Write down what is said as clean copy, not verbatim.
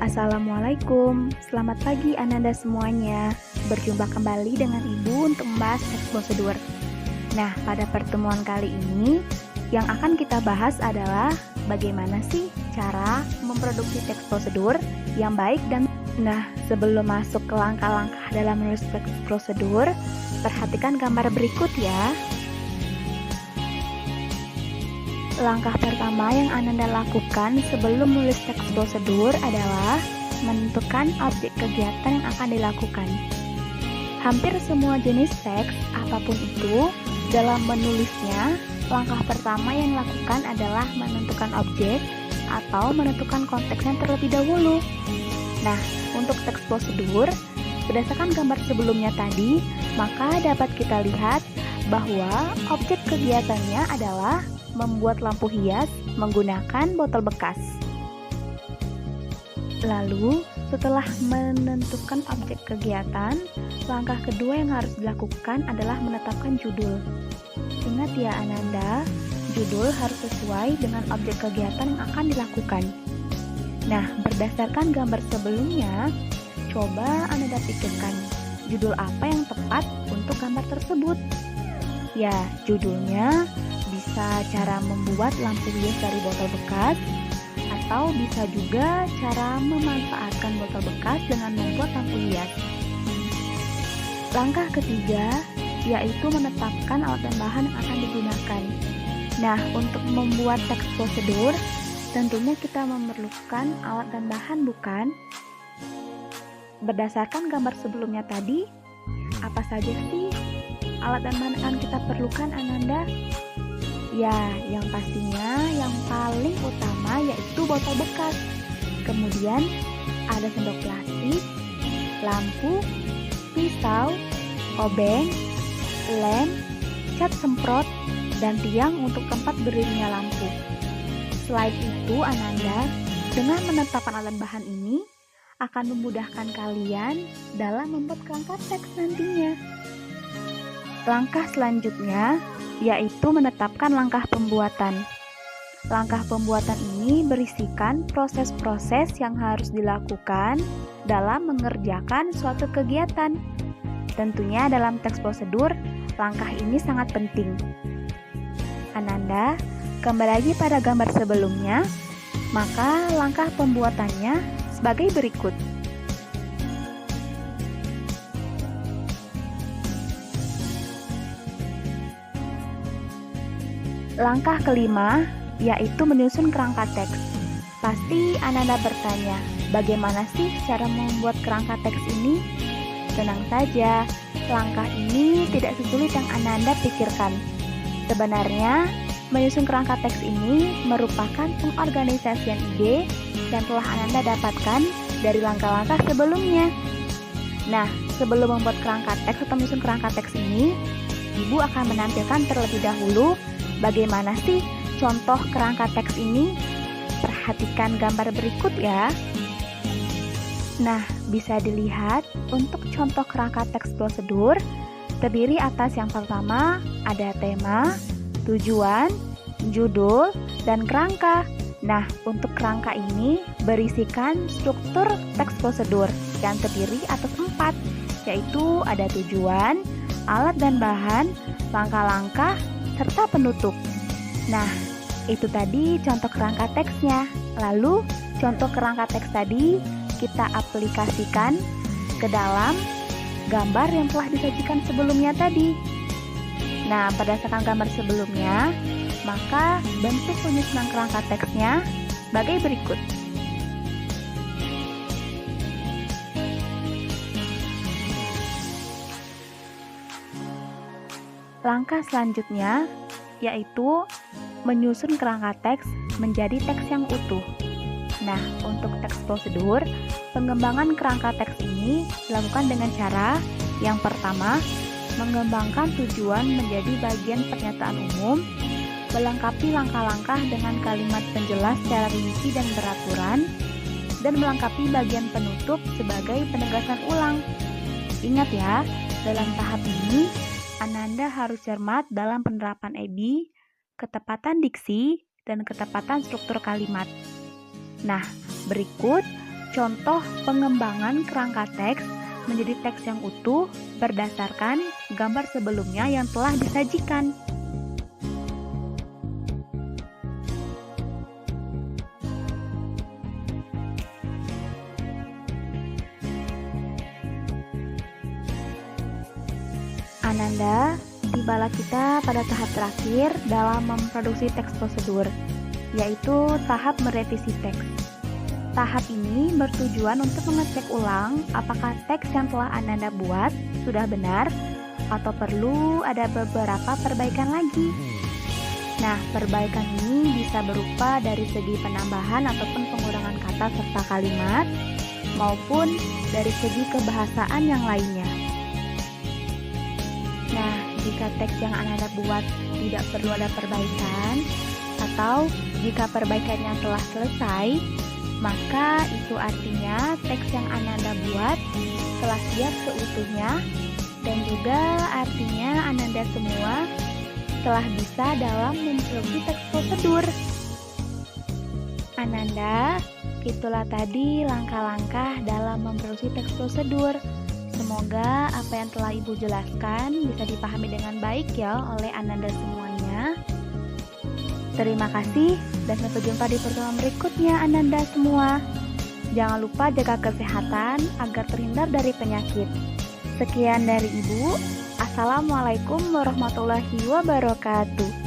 Assalamualaikum, selamat pagi Ananda semuanya. Berjumpa kembali dengan Ibu untuk membahas teks prosedur. Nah, pada pertemuan kali ini, yang akan kita bahas adalah bagaimana sih cara memproduksi teks prosedur yang baik dan sebelum masuk ke langkah-langkah dalam menulis teks prosedur, perhatikan gambar berikut ya. Langkah pertama yang Ananda lakukan sebelum menulis teks prosedur adalah menentukan objek kegiatan yang akan dilakukan. Hampir semua jenis teks, apapun itu, dalam menulisnya, langkah pertama yang dilakukan adalah menentukan objek atau menentukan konteksnya terlebih dahulu. Nah, untuk teks prosedur, berdasarkan gambar sebelumnya tadi, maka dapat kita lihat bahwa objek kegiatannya adalah membuat lampu hias menggunakan botol bekas. Lalu, setelah menentukan objek kegiatan, langkah kedua yang harus dilakukan adalah menetapkan judul. Ingat ya Ananda, judul harus sesuai dengan objek kegiatan yang akan dilakukan. Nah, berdasarkan gambar sebelumnya, coba Ananda pikirkan judul apa yang tepat untuk gambar tersebut. Ya, judulnya bisa cara membuat lampu hias dari botol bekas, atau bisa juga cara memanfaatkan botol bekas dengan membuat lampu hias. Langkah ketiga yaitu menetapkan alat dan bahan yang akan digunakan. Nah, untuk membuat teks prosedur, tentunya kita memerlukan alat dan bahan, bukan? Berdasarkan gambar sebelumnya tadi, apa saja sih alat dan bahan yang kita perlukan, Ananda? Ya, yang pastinya yang paling utama yaitu botol bekas. Kemudian ada sendok plastik, lampu, pisau, obeng, lem, cat semprot, dan tiang untuk tempat berdirinya lampu. Selain itu, Ananda dengan menetapkan alat bahan ini akan memudahkan kalian dalam membuat kerangka teks nantinya. Langkah selanjutnya yaitu menetapkan langkah pembuatan. Langkah pembuatan ini berisikan proses-proses yang harus dilakukan dalam mengerjakan suatu kegiatan. Tentunya dalam teks prosedur, langkah ini sangat penting. Ananda, kembali lagi pada gambar sebelumnya, maka langkah pembuatannya sebagai berikut. Langkah kelima yaitu menyusun kerangka teks. Pasti Ananda bertanya, bagaimana sih cara membuat kerangka teks ini? Tenang saja, langkah ini tidak sesulit yang Ananda pikirkan. Sebenarnya, menyusun kerangka teks ini merupakan pengorganisasian ide yang telah Ananda dapatkan dari langkah-langkah sebelumnya. Nah, sebelum membuat kerangka teks atau menyusun kerangka teks ini, Ibu akan menampilkan terlebih dahulu bagaimana sih contoh kerangka teks ini? Perhatikan gambar berikut ya. Nah, bisa dilihat untuk contoh kerangka teks prosedur terdiri atas yang pertama ada tema, tujuan, judul, dan kerangka. Nah, untuk kerangka ini berisikan struktur teks prosedur yang terdiri atas 4, yaitu ada tujuan, alat dan bahan, langkah-langkah, serta penutup. Nah, itu tadi contoh kerangka teksnya. Lalu, contoh kerangka teks tadi kita aplikasikan ke dalam gambar yang telah disajikan sebelumnya tadi. Nah, berdasarkan gambar sebelumnya, maka bentuk penyusunan kerangka teksnya sebagai berikut. Langkah selanjutnya yaitu menyusun kerangka teks menjadi teks yang utuh. Nah, untuk teks prosedur, pengembangan kerangka teks ini dilakukan dengan cara yang pertama, mengembangkan tujuan menjadi bagian pernyataan umum, melengkapi langkah-langkah dengan kalimat penjelas secara rinci dan beraturan, dan melengkapi bagian penutup sebagai penegasan ulang. Ingat ya, dalam tahap ini, Ananda harus cermat dalam penerapan EBI, ketepatan diksi, dan ketepatan struktur kalimat. Nah, berikut contoh pengembangan kerangka teks menjadi teks yang utuh berdasarkan gambar sebelumnya yang telah disajikan. Ananda, tibalah kita pada tahap terakhir dalam memproduksi teks prosedur, yaitu tahap merevisi teks. Tahap ini bertujuan untuk mengecek ulang apakah teks yang telah Ananda buat sudah benar atau perlu ada beberapa perbaikan lagi. Nah, perbaikan ini bisa berupa dari segi penambahan ataupun pengurangan kata serta kalimat, maupun dari segi kebahasaan yang lainnya. Nah, jika teks yang Ananda buat tidak perlu ada perbaikan, atau jika perbaikannya telah selesai, maka itu artinya teks yang Ananda buat telah siap seutuhnya, dan juga artinya Ananda semua telah bisa dalam memproduksi teks prosedur. Ananda, itulah tadi langkah-langkah dalam memproduksi teks prosedur. Semoga apa yang telah Ibu jelaskan bisa dipahami dengan baik ya oleh Ananda semuanya. Terima kasih dan sampai jumpa di pertemuan berikutnya Ananda semua. Jangan lupa jaga kesehatan agar terhindar dari penyakit. Sekian dari Ibu. Assalamualaikum warahmatullahi wabarakatuh.